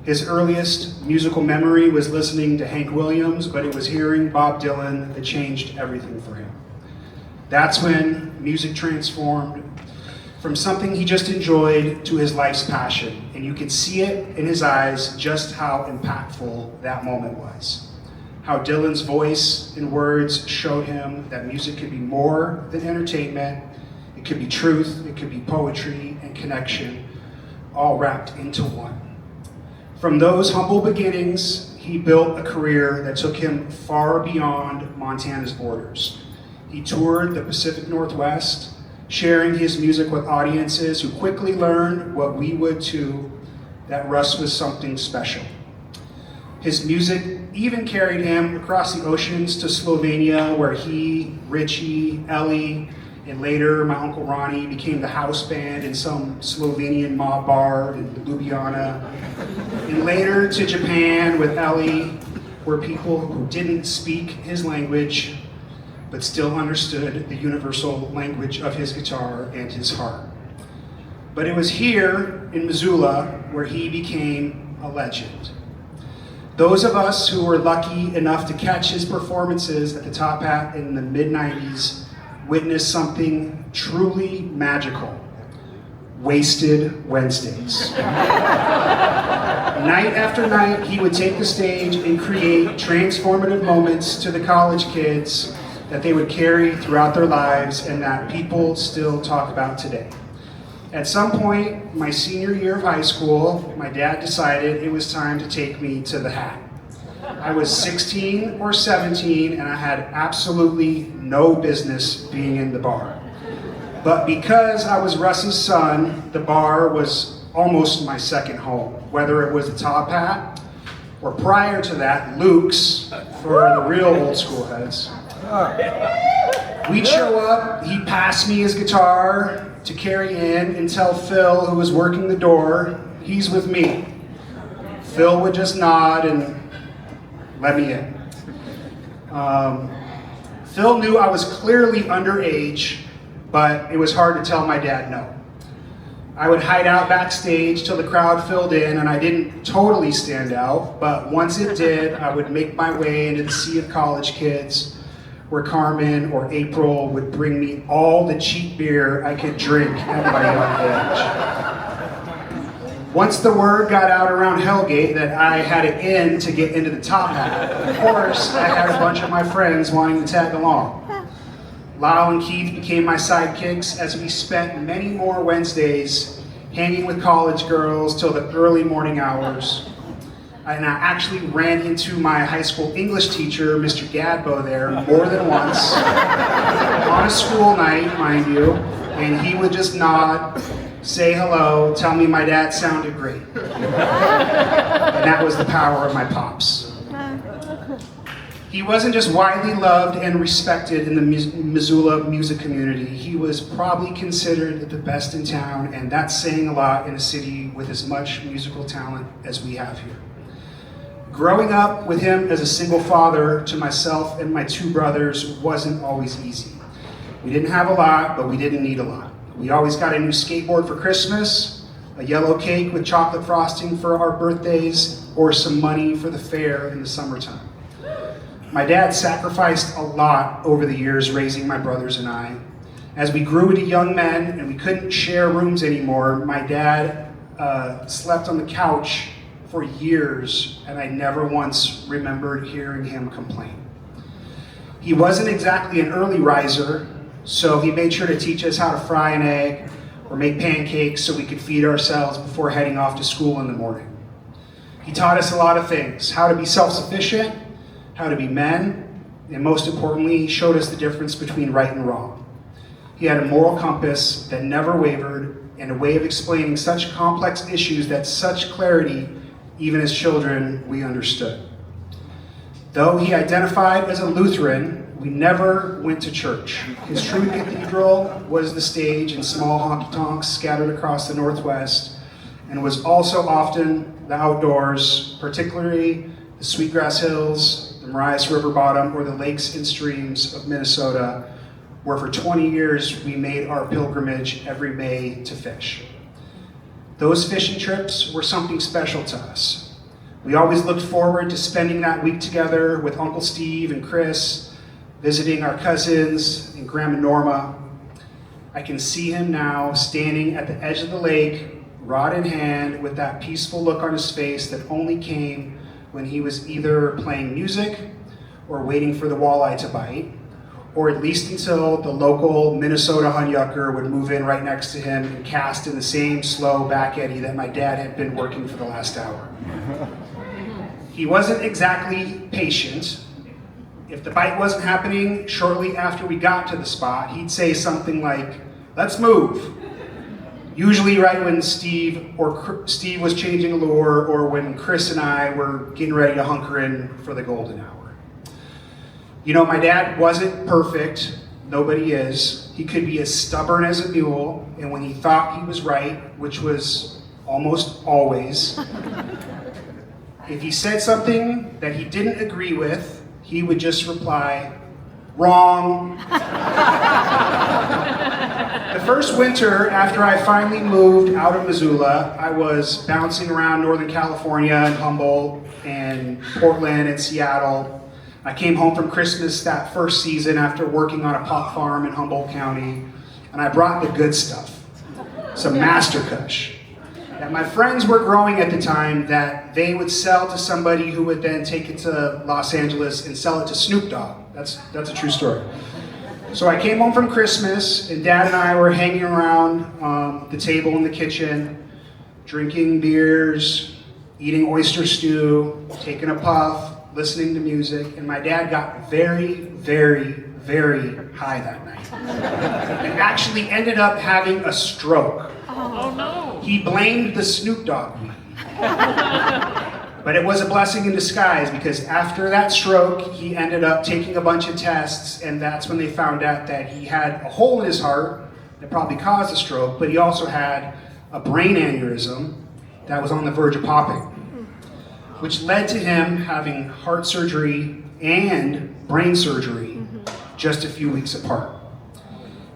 His earliest musical memory was listening to Hank Williams, but it was hearing Bob Dylan that changed everything for him. That's when music transformed from something he just enjoyed to his life's passion, and you could see it in his eyes just how impactful that moment was. How Dylan's voice and words showed him that music could be more than entertainment. It could be truth, it could be poetry and connection, all wrapped into one. From those humble beginnings, he built a career that took him far beyond Montana's borders. He toured the Pacific Northwest, sharing his music with audiences who quickly learned what we would too, that Russ was something special. His music even carried him across the oceans to Slovenia, where he, Richie, Ellie, and later my Uncle Ronnie became the house band in some Slovenian mob bar in Ljubljana. And later to Japan with Ellie, where people who didn't speak his language but still understood the universal language of his guitar and his heart. But it was here in Missoula where he became a legend. Those of us who were lucky enough to catch his performances at the Top Hat in the mid-90s witnessed something truly magical. Wasted Wednesdays. Night after night, he would take the stage and create transformative moments to the college kids that they would carry throughout their lives and that people still talk about today. At some point, my senior year of high school, my dad decided it was time to take me to the Hat. I was 16 or 17 and I had absolutely no business being in the bar. But because I was Russ's son, the bar was almost my second home, whether it was the Top Hat or prior to that, Luke's for the real old school heads. We'd show up, he'd pass me his guitar to carry in and tell Phil, who was working the door, he's with me. Phil would just nod and let me in. Phil knew I was clearly underage, but it was hard to tell my dad no. I would hide out backstage till the crowd filled in, and I didn't totally stand out, but once it did, I would make my way into the sea of college kids, where Carmen or April would bring me all the cheap beer I could drink at my young age. Once the word got out around Hellgate that I had it in to get into the Top Hat, of course, I had a bunch of my friends wanting to tag along. Lyle and Keith became my sidekicks as we spent many more Wednesdays hanging with college girls till the early morning hours. And I actually ran into my high school English teacher, Mr. Gadbo, there more than once, on a school night, mind you, and he would just nod, say hello, tell me my dad sounded great. And that was the power of my pops. He wasn't just widely loved and respected in the Missoula music community, he was probably considered the best in town, and that's saying a lot in a city with as much musical talent as we have here. Growing up with him as a single father to myself and my two brothers wasn't always easy. We didn't have a lot, but we didn't need a lot. We always got a new skateboard for Christmas, a yellow cake with chocolate frosting for our birthdays, or some money for the fair in the summertime. My dad sacrificed a lot over the years raising my brothers and I. As we grew into young men and we couldn't share rooms anymore, my dad slept on the couch for years, and I never once remembered hearing him complain. He wasn't exactly an early riser, so he made sure to teach us how to fry an egg or make pancakes so we could feed ourselves before heading off to school in the morning. He taught us a lot of things: how to be self-sufficient, how to be men, and most importantly, he showed us the difference between right and wrong. He had a moral compass that never wavered and a way of explaining such complex issues that such clarity, even as children, we understood. Though he identified as a Lutheran, we never went to church. His true cathedral was the stage in small honky-tonks scattered across the Northwest, and was also often the outdoors, particularly the Sweetgrass Hills, the Marias River Bottom, or the lakes and streams of Minnesota, where for 20 years we made our pilgrimage every May to fish. Those fishing trips were something special to us. We always looked forward to spending that week together with Uncle Steve and Chris, visiting our cousins and Grandma Norma. I can see him now standing at the edge of the lake, rod in hand, with that peaceful look on his face that only came when he was either playing music or waiting for the walleye to bite, or at least until the local Minnesota hunyucker would move in right next to him and cast in the same slow back eddy that my dad had been working for the last hour. He wasn't exactly patient. If the bite wasn't happening shortly after we got to the spot, he'd say something like, "Let's move." Usually right when Steve was changing a lure, or when Chris and I were getting ready to hunker in for the golden hour. You know, my dad wasn't perfect. Nobody is. He could be as stubborn as a mule, and when he thought he was right, which was almost always, if he said something that he didn't agree with, he would just reply, "Wrong." The first winter after I finally moved out of Missoula, I was bouncing around Northern California and Humboldt and Portland and Seattle. I came home from Christmas that first season after working on a pot farm in Humboldt County, and I brought the good stuff, some Master Kush that my friends were growing at the time, that they would sell to somebody who would then take it to Los Angeles and sell it to Snoop Dogg. That's a true story. So I came home from Christmas, and Dad and I were hanging around the table in the kitchen, drinking beers, eating oyster stew, taking a puff, listening to music, and my dad got very, very, very high that night. And actually ended up having a stroke. Oh no! He blamed the Snoop Dogg weed. But it was a blessing in disguise, because after that stroke, he ended up taking a bunch of tests, and that's when they found out that he had a hole in his heart that probably caused the stroke, but he also had a brain aneurysm that was on the verge of popping, which led to him having heart surgery and brain surgery just a few weeks apart.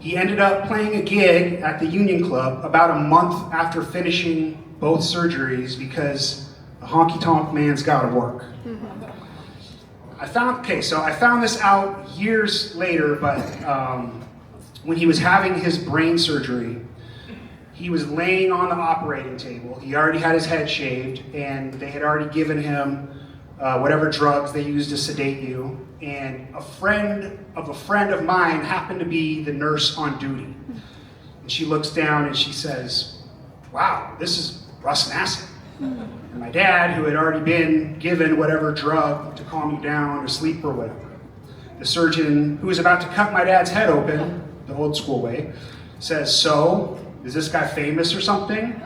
He ended up playing a gig at the Union Club about a month after finishing both surgeries, because the honky-tonk man's gotta work. I found this out years later, but when he was having his brain surgery, he was laying on the operating table. He already had his head shaved, and they had already given him whatever drugs they use to sedate you. And a friend of mine happened to be the nurse on duty. And she looks down and she says, "Wow, this is Russ Nassett." And my dad, who had already been given whatever drug to calm you down or sleep or whatever, the surgeon who was about to cut my dad's head open, the old school way, says, "So, is this guy famous or something?"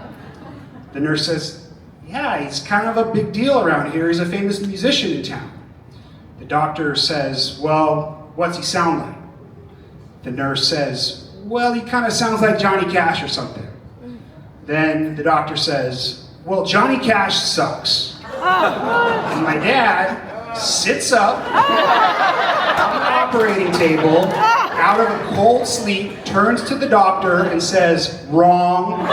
The nurse says, "Yeah, he's kind of a big deal around here. He's a famous musician in town." The doctor says, "Well, what's he sound like?" The nurse says, "Well, he kind of sounds like Johnny Cash or something." Then the doctor says, "Well, Johnny Cash sucks." And my dad sits up on the operating table, out of a cold sleep, turns to the doctor and says, "Wrong.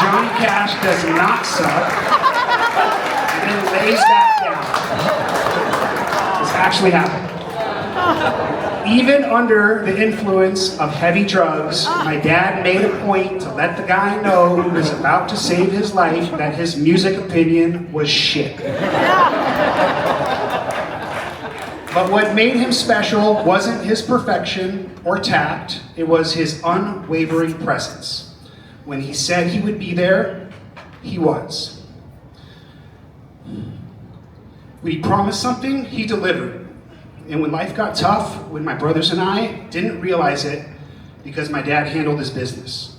Johnny Cash does not suck." And then lays back down. This actually happened. Even under the influence of heavy drugs, my dad made a point to let the guy know who was about to save his life that his music opinion was shit. But what made him special wasn't his perfection or tact, it was his unwavering presence. When he said he would be there, he was. When he promised something, he delivered. And when life got tough, when my brothers and I didn't realize it, because my dad handled his business.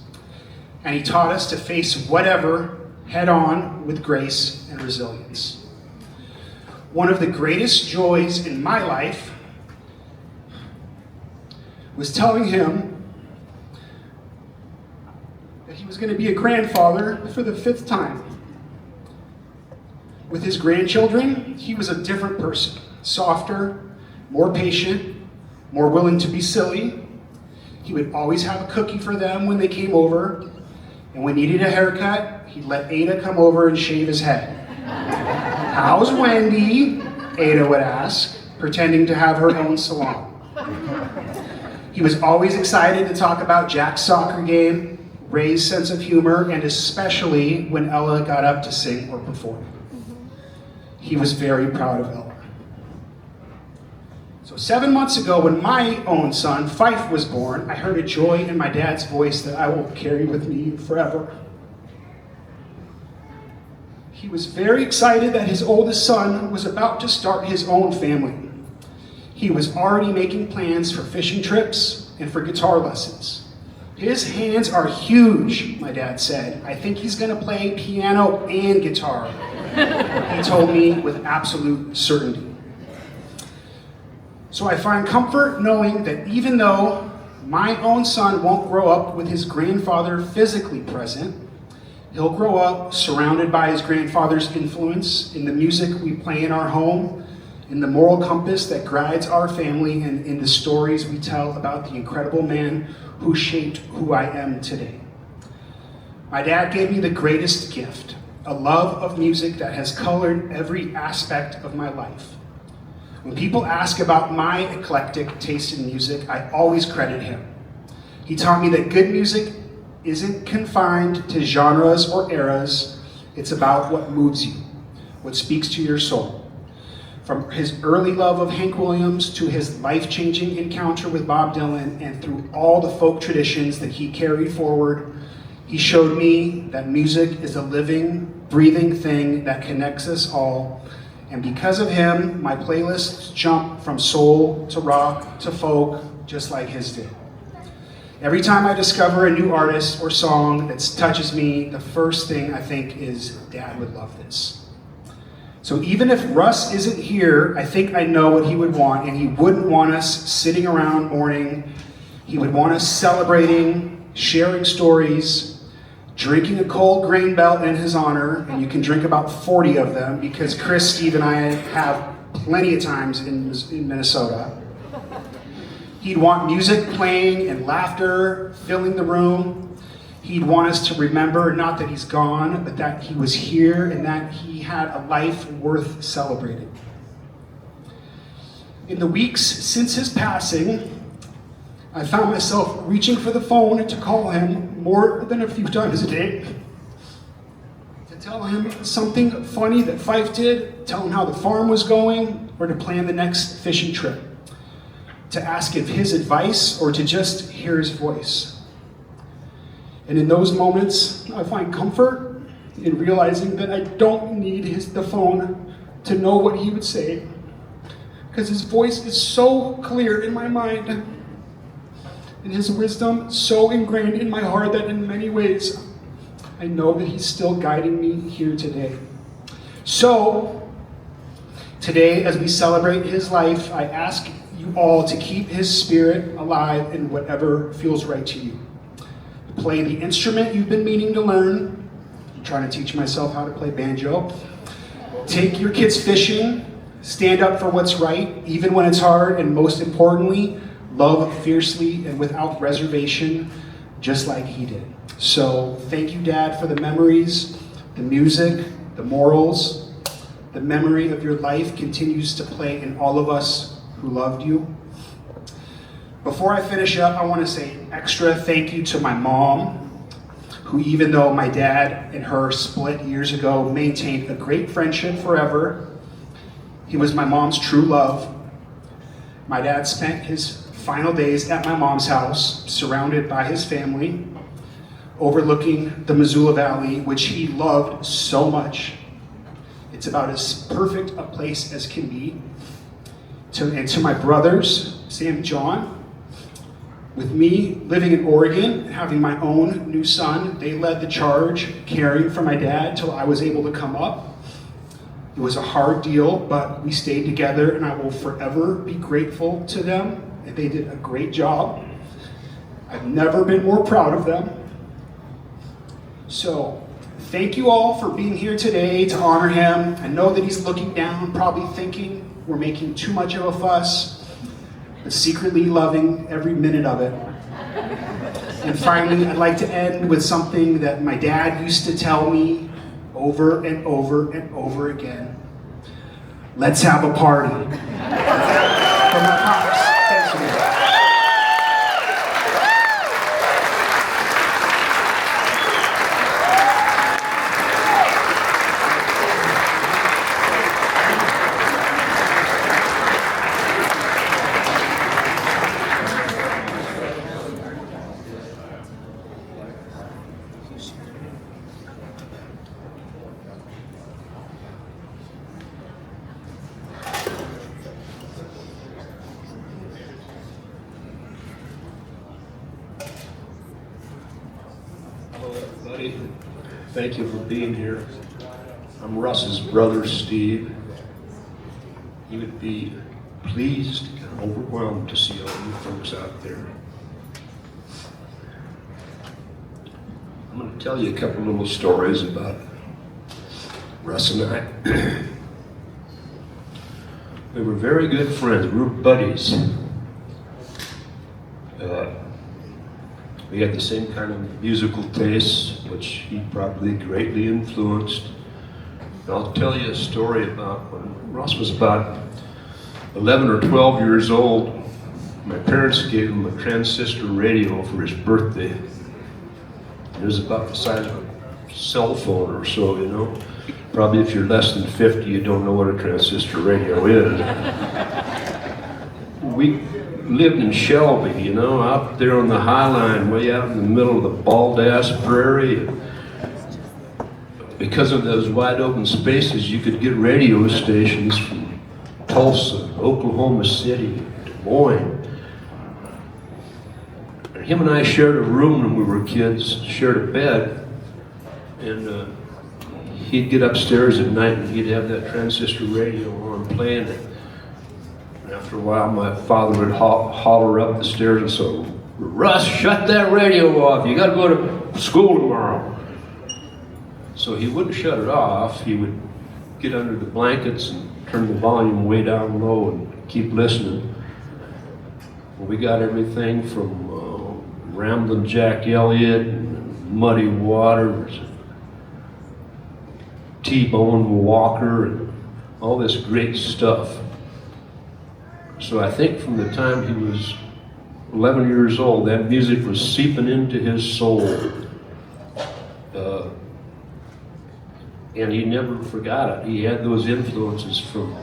And he taught us to face whatever head on with grace and resilience. One of the greatest joys in my life was telling him that he was going to be a grandfather for the 5th time. With his grandchildren, he was a different person, softer, more patient, more willing to be silly. He would always have a cookie for them when they came over, and when he needed a haircut, he'd let Ada come over and shave his head. "How's Wendy?" Ada would ask, pretending to have her own salon. He was always excited to talk about Jack's soccer game, Ray's sense of humor, and especially when Ella got up to sing or perform. He was very proud of Ella. So 7 months ago, when my own son, Fife, was born, I heard a joy in my dad's voice that I will carry with me forever. He was very excited that his oldest son was about to start his own family. He was already making plans for fishing trips and for guitar lessons. "His hands are huge," my dad said. "I think he's going to play piano and guitar," he told me with absolute certainty. So I find comfort knowing that even though my own son won't grow up with his grandfather physically present, he'll grow up surrounded by his grandfather's influence in the music we play in our home, in the moral compass that guides our family, and in the stories we tell about the incredible man who shaped who I am today. My dad gave me the greatest gift, a love of music that has colored every aspect of my life. When people ask about my eclectic taste in music, I always credit him. He taught me that good music isn't confined to genres or eras. It's about what moves you, what speaks to your soul. From his early love of Hank Williams to his life-changing encounter with Bob Dylan, and through all the folk traditions that he carried forward, he showed me that music is a living, breathing thing that connects us all. And because of him, my playlists jump from soul to rock to folk, just like his did. Every time I discover a new artist or song that touches me, the first thing I think is, Dad would love this. So even if Russ isn't here, I think I know what he would want, and he wouldn't want us sitting around mourning. He would want us celebrating, sharing stories, drinking a cold grain belt in his honor, and you can drink about 40 of them because Chris, Steve, and I have plenty of times in Minnesota. He'd want music playing and laughter filling the room. He'd want us to remember not that he's gone, but that he was here and that he had a life worth celebrating. In the weeks since his passing, I found myself reaching for the phone to call him more than a few times a day. To tell him something funny that Fife did, tell him how the farm was going, or to plan the next fishing trip. To ask if his advice or to just hear his voice. And in those moments, I find comfort in realizing that I don't need the phone to know what he would say, because his voice is so clear in my mind, and his wisdom so ingrained in my heart that in many ways, I know that he's still guiding me here today. So, today as we celebrate his life, I ask you all to keep his spirit alive in whatever feels right to you. Play the instrument you've been meaning to learn. I'm trying to teach myself how to play banjo. Take your kids fishing. Stand up for what's right, even when it's hard, and most importantly, love fiercely and without reservation, just like he did. So thank you, Dad, for the memories, the music, the morals. The memory of your life continues to play in all of us who loved you. Before I finish up, I want to say an extra thank you to my mom, who, even though my dad and her split years ago, maintained a great friendship forever. He was my mom's true love. My dad spent his final days at my mom's house, surrounded by his family, overlooking the Missoula Valley, which he loved so much. It's about as perfect a place as can be. And to my brothers, Sam and John, with me living in Oregon, having my own new son, they led the charge, caring for my dad till I was able to come up. It was a hard deal, but we stayed together, and I will forever be grateful to them. They did a great job. I've never been more proud of them. So, thank you all for being here today to honor him. I know that he's looking down, probably thinking we're making too much of a fuss, but secretly loving every minute of it. And finally, I'd like to end with something that my dad used to tell me over and over and over again. Let's have a party. From my pops. Thanks, man. Hello, everybody. Thank you for being here. I'm Russ's brother, Steve. He would be pleased and overwhelmed to see all you folks out there. I'm going to tell you a couple little stories about Russ and I. We were very good friends. We were buddies. We had the same kind of musical tastes, which he probably greatly influenced. And I'll tell you a story about when Russ was about 11 or 12 years old. My parents gave him a transistor radio for his birthday. It was about the size of a cell phone or so, you know. Probably if you're less than 50, you don't know what a transistor radio is. We lived in Shelby, you know, out there on the High Line, way out in the middle of the bald-ass prairie. Because of those wide open spaces, you could get radio stations from Tulsa, Oklahoma City, Des Moines. And him and I shared a room when we were kids, shared a bed, and he'd get upstairs at night and he'd have that transistor radio on playing it. And after a while, my father would holler up the stairs and say, "Russ, shut that radio off. You gotta go to school tomorrow." So he wouldn't shut it off. He would get under the blankets and turn the volume way down low and keep listening. We got everything from Ramblin' Jack Elliott and Muddy Waters, T-Bone Walker, and all this great stuff. So I think from the time he was 11 years old, that music was seeping into his soul. And he never forgot it. He had those influences from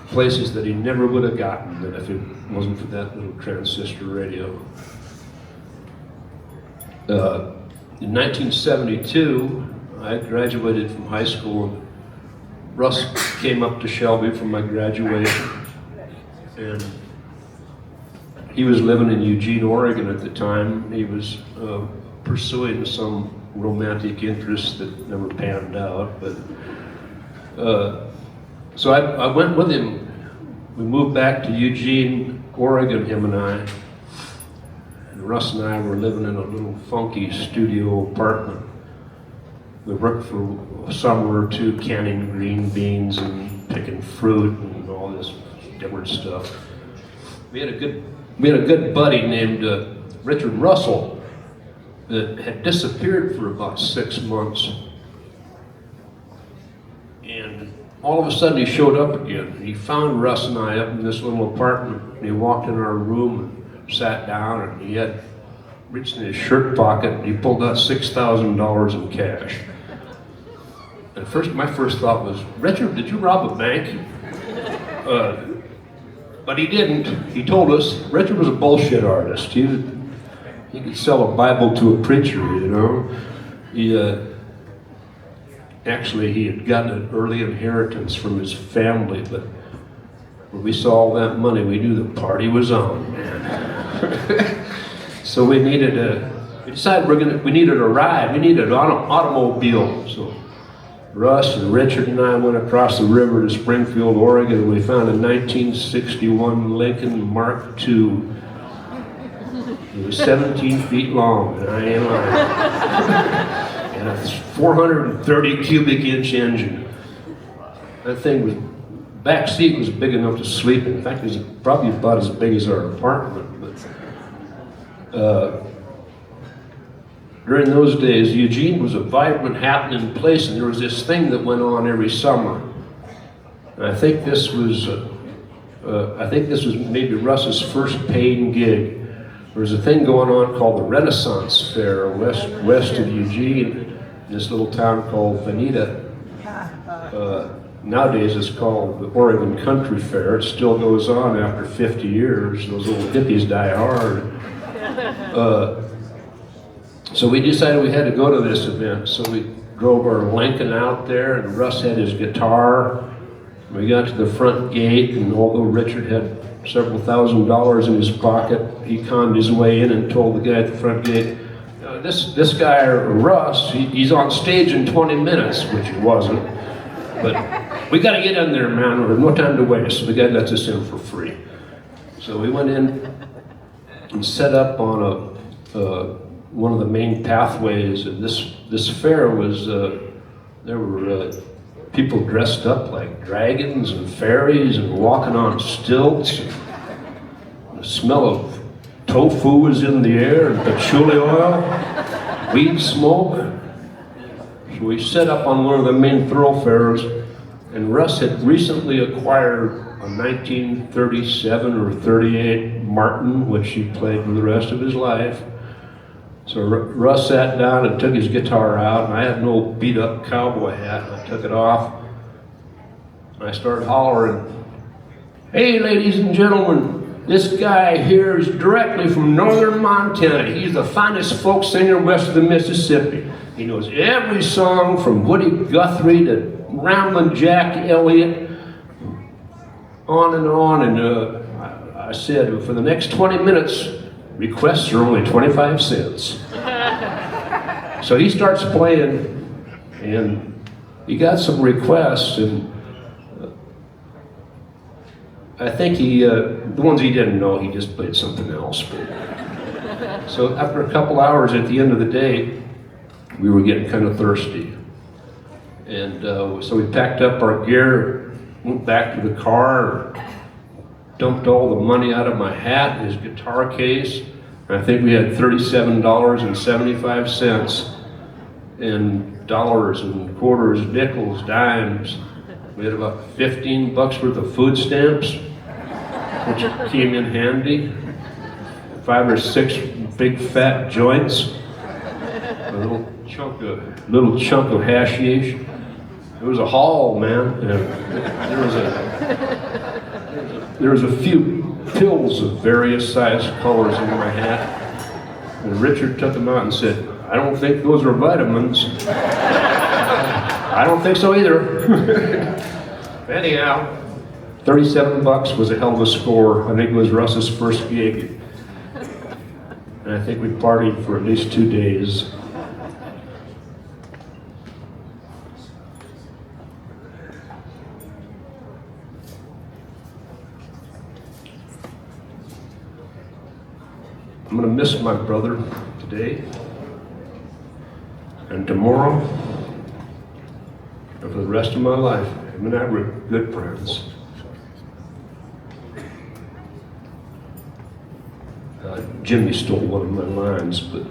places that he never would have gotten that if it wasn't for that little transistor radio. In 1972, I graduated from high school. Russ came up to Shelby for my graduation, and he was living in Eugene, Oregon at the time. He was pursuing some romantic interest that never panned out, but so I went with him. We moved back to Eugene, Oregon, him and I. And Russ and I were living in a little funky studio apartment. We worked for a summer or two canning green beans and picking fruit and all this different stuff. We had a good buddy named Richard Russell that had disappeared for about 6 months. And all of a sudden he showed up again. He found Russ and I up in this little apartment, and he walked in our room and sat down, and he had reached in his shirt pocket and he pulled out $6,000 in cash. And my first thought was, "Richard, did you rob a bank?" But he didn't. He told us Richard was a bullshit artist. He could sell a Bible to a preacher, you know. Actually, he had gotten an early inheritance from his family, but when we saw all that money, we knew the party was on, man. So we decided we needed a ride. We needed an automobile. So Russ and Richard and I went across the river to Springfield, Oregon, and we found a 1961 Lincoln Mark II. It was 17 feet long, and I am and a 430 cubic inch engine. That thing was, back seat was big enough to sleep in. In fact, it was probably about as big as our apartment. But during those days, Eugene was a vibrant, happening place, and there was this thing that went on every summer. And I think this was maybe Russ's first paid gig. There was a thing going on called the Renaissance Fair west of Eugene, in this little town called Veneta. Nowadays it's called the Oregon Country Fair. It still goes on after 50 years. Those old hippies die hard. So we decided we had to go to this event. So we drove our Lincoln out there, and Russ had his guitar. We got to the front gate, and although Richard had several $1,000s in his pocket, he conned his way in and told the guy at the front gate, this guy, Russ, he's on stage in 20 minutes, which he wasn't. But we got to get in there, man. There's no time to waste. So the guy lets us in for free. So we went in and set up on one of the main pathways. And this fair was, there were people dressed up like dragons and fairies and walking on stilts. The smell of tofu was in the air and patchouli oil, weed smoke. So we set up on one of the main thoroughfares, and Russ had recently acquired a 1937 or 38 Martin, which he played for the rest of his life. So Russ sat down and took his guitar out, and I had an old beat-up cowboy hat, and I took it off, and I started hollering, "Hey, ladies and gentlemen, this guy here is directly from northern Montana. He's the finest folk singer west of the Mississippi. He knows every song from Woody Guthrie to Ramblin' Jack Elliott, on. And I said, for the next 20 minutes, requests are only 25 cents. So he starts playing, and he got some requests, and I think the ones he didn't know, he just played something else. So after a couple hours at the end of the day, we were getting kind of thirsty. And so we packed up our gear, went back to the car, dumped all the money out of my hat and his guitar case. And I think we had $37.75 in dollars and quarters, nickels, dimes. We had about 15 bucks worth of food stamps, which came in handy. 5 or 6 big fat joints. A little chunk of hashish. It was a haul, man. There was a few pills of various size colors in my hat. And Richard took them out and said, "I don't think those are vitamins." I don't think so either. Anyhow, 37 bucks was a hell of a score. I think it was Russ's first gig. And I think we partied for at least 2 days. I'm gonna miss my brother today and tomorrow and for the rest of my life. Him and I were good friends. Jimmy stole one of my lines, but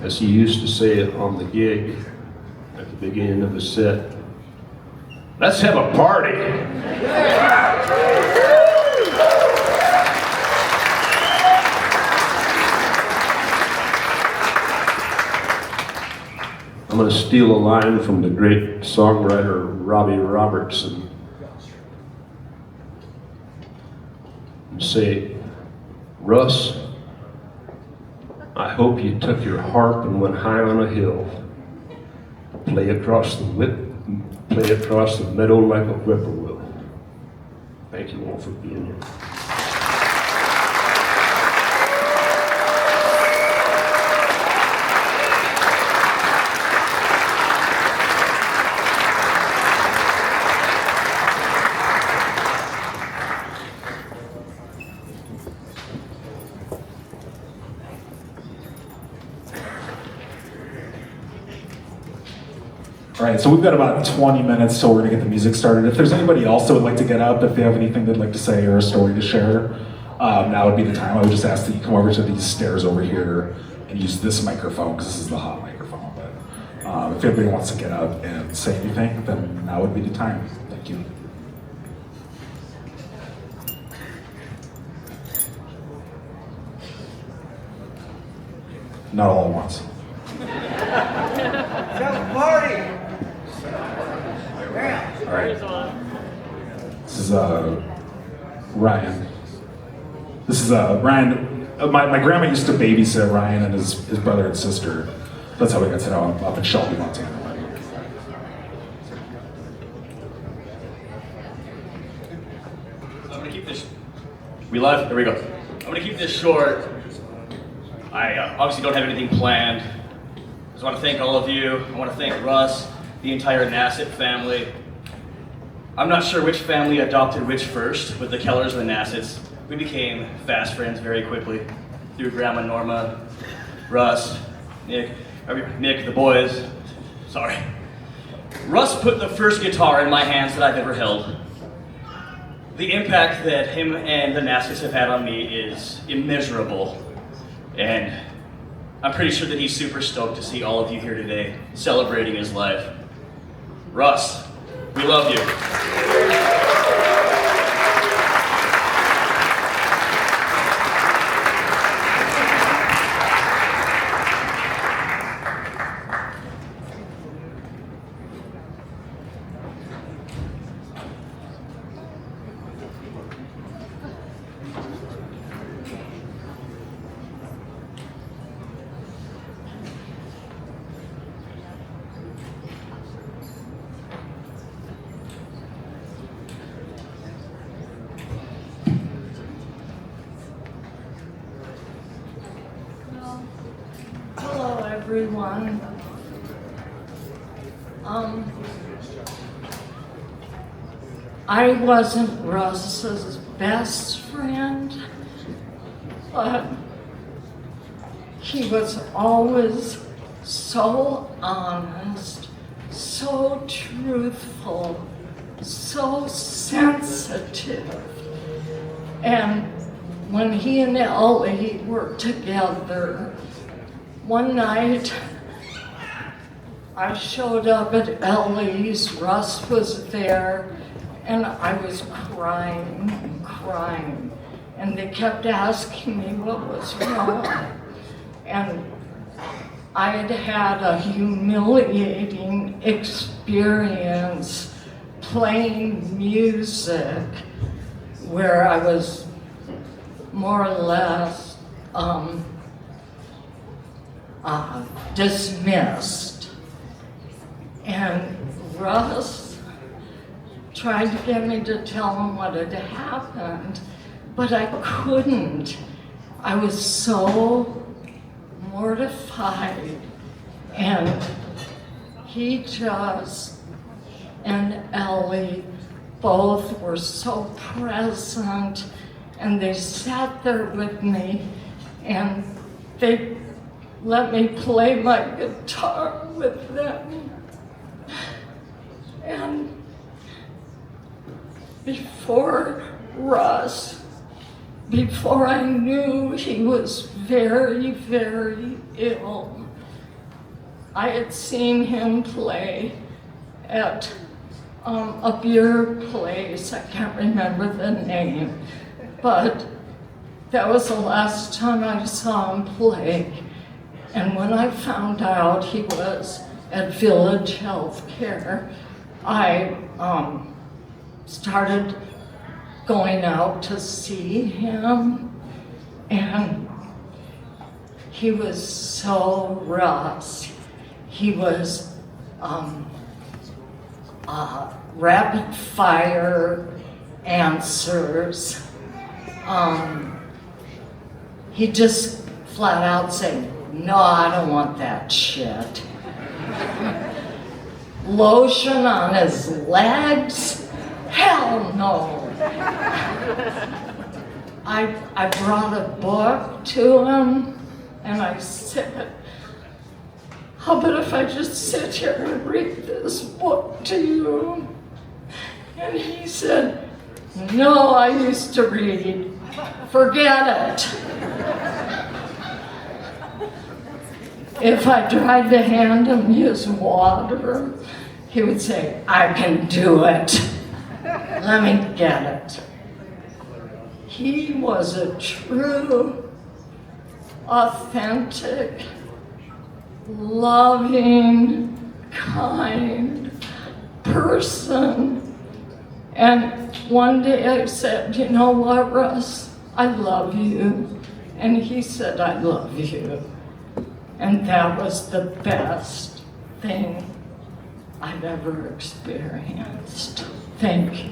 as he used to say it on the gig at the beginning of the set, "Let's have a party." I'm going to steal a line from the great songwriter Robbie Robertson and say, "Russ, I hope you took your harp and went high on a hill. Play across the meadow like a whippoorwill." Thank you all for being here. All right, so we've got about 20 minutes till we're gonna get the music started. If there's anybody else that would like to get up, if they have anything they'd like to say or a story to share, now would be the time. I would just ask that you come over to these stairs over here and use this microphone, because this is the hot microphone. But if anybody wants to get up and say anything, then now would be the time. Thank you. Thank you. Not all at once. Party! All right. This is Ryan. This is Ryan. My grandma used to babysit Ryan and his brother and sister. That's how we got to know him up in Shelby, Montana. I'm gonna keep this. We live? Here we go. I'm gonna keep this short. I obviously don't have anything planned. I just want to thank all of you. I want to thank Russ, the entire Nassett family. I'm not sure which family adopted which first, with the Kellers and the Nassetts. We became fast friends very quickly through Grandma Norma, Russ, Nick, the boys. Sorry. Russ put the first guitar in my hands that I've ever held. The impact that him and the Nassetts have had on me is immeasurable. And I'm pretty sure that he's super stoked to see all of you here today, celebrating his life. Russ, we love you. Hello, everyone. I wasn't Russ's best friend, but he was always so honest, so truthful, so sensitive. And when he and Ellie were together, one night I showed up at Ellie's, Russ was there, and I was crying and crying. And they kept asking me what was wrong. And I had had a humiliating experience playing music where I was more or less dismissed. And Russ tried to get me to tell him what had happened, but I couldn't. I was so mortified. And he just, and Ellie, both were so present, and they sat there with me, and they let me play my guitar with them. And before Russ, before I knew he was very, very ill, I had seen him play at a beer place. I can't remember the name, but that was the last time I saw him play. And when I found out he was at Village Healthcare, I started going out to see him, and he was so Russ. He was rapid fire answers. He just flat out said, "No, I don't want that shit." Lotion on his legs? Hell no. I brought a book to him, and I said, "How about if I just sit here and read this book to you?" And he said, "No, I used to read. Forget it." If I tried to hand him his water, he would say, "I can do it." Let me get it. He was a true, authentic, loving, kind person. And one day I said, you know what, Russ? I love you. And he said, I love you. And that was the best thing I've ever experienced. Thank you.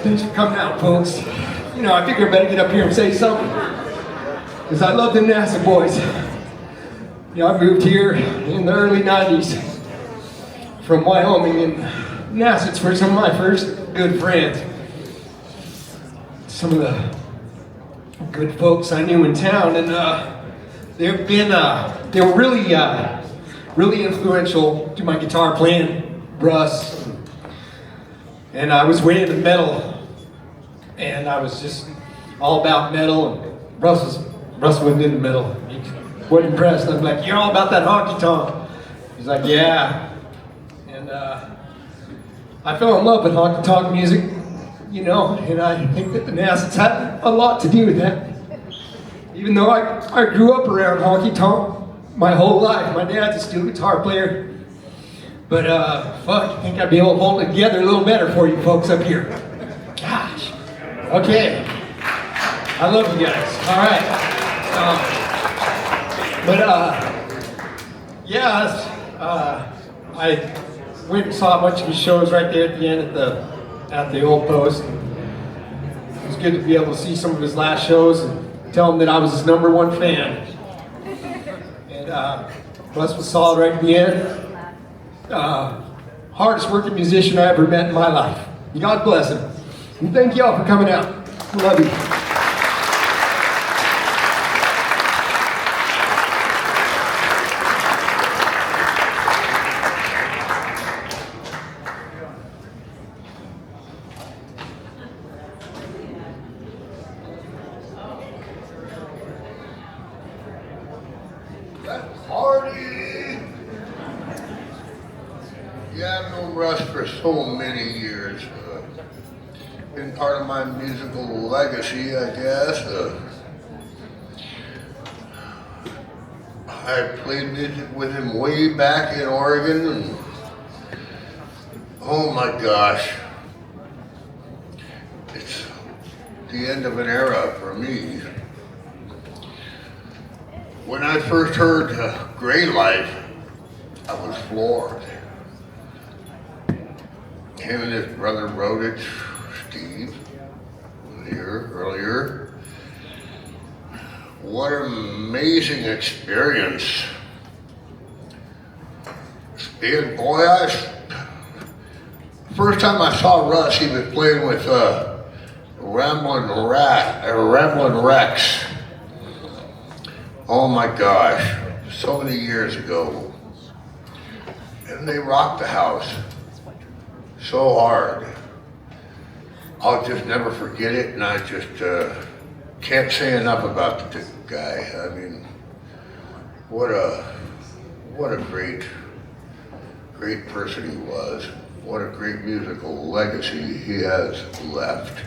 Thanks for coming out, folks. You know, I figured I better get up here and say something. Because I love the Nassett boys. You know, I moved here in the early 90s from Wyoming, and Nassett's were some of my first good friends. Some of the good folks I knew in town, and they were really influential to my guitar playing, Russ. And I was way into metal, and I was just all about metal. And Russ wasn't into metal. He wasn't impressed. I was like, "You're all about that honky tonk." He's like, "Yeah." And I fell in love with honky tonk music, you know, and I think that the Nassett's had a lot to do with that. Even though I grew up around honky tonk my whole life. My dad's a steel guitar player. But, fuck, I think I'd be able to hold it together a little better for you folks up here. Gosh. Okay. I love you guys. All right. I went and saw a bunch of his shows right there at the end at the Old Post. It was good to be able to see some of his last shows and tell him that I was his #1 fan. And Russ was solid right at the end. Hardest working musician I ever met in my life. God bless him. And thank y'all for coming out. Love you. Party! Yeah, I've known Russ for so many years. Been part of my musical legacy, I guess. I played music with him way back in Oregon, and oh my gosh, it's the end of an era for me. When I first heard Gray Life, I was floored. Him and his brother wrote it, Steve, was here earlier. What an amazing experience. And boy, first time I saw Russ, he was playing with Ramblin' Rex. Oh my gosh, so many years ago. And they rocked the house so hard. I'll just never forget it, and I just can't say enough about the guy. I mean, what a great person he was. What a great musical legacy he has left.